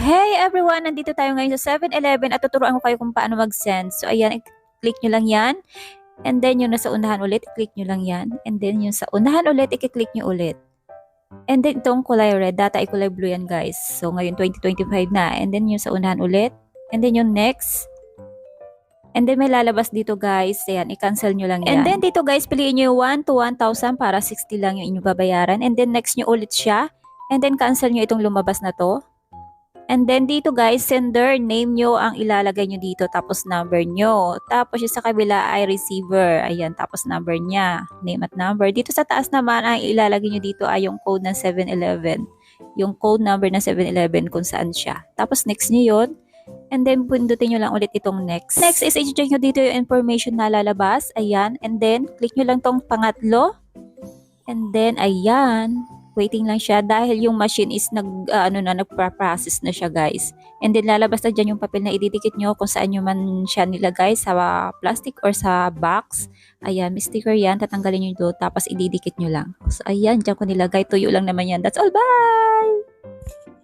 Hey everyone! Nandito tayo ngayon sa 7-Eleven at tuturuan ko kayo kung paano mag-send. So ayan, i-click nyo lang yan. And then yung nasa unahan ulit, i-click nyo lang yan. And then yung sa unahan ulit, i-click nyo ulit. And then itong kulay red, data ay kulay blue yan guys. So ngayon 2025 na. And then yung sa unahan ulit. And then yung next. And then may lalabas dito guys. Ayan, i-cancel nyo lang yan. And then dito guys, piliin nyo yung 1 to 1,000 para 60 lang yung inyong babayaran. And then next nyo ulit siya. And then cancel nyo itong lumabas na to. And then dito guys, sender, name nyo ang ilalagay nyo dito, tapos number nyo. Tapos yung sa kabila ay receiver. Ayan, tapos number niya, name at number. Dito sa taas naman, ang ilalagay nyo dito ay yung code ng 7-Eleven. Yung code number ng 7-Eleven kung saan siya. Tapos next nyo yun. And then pindutin nyo lang ulit itong next. Next is i-check nyo dito yung information na lalabas. Ayan. And then click nyo lang tong pangatlo. And then ayan. Waiting lang siya dahil yung machine is nagpa-process na siya guys. And then lalabas na dyan yung papel na ididikit nyo kung saan nyo man siya nilagay, sa plastic or sa box. Ayan, may sticker yan, tatanggalin nyo doon tapos ididikit nyo lang. So ayan, dyan ko nilagay, tuyo lang naman yan. That's all, bye!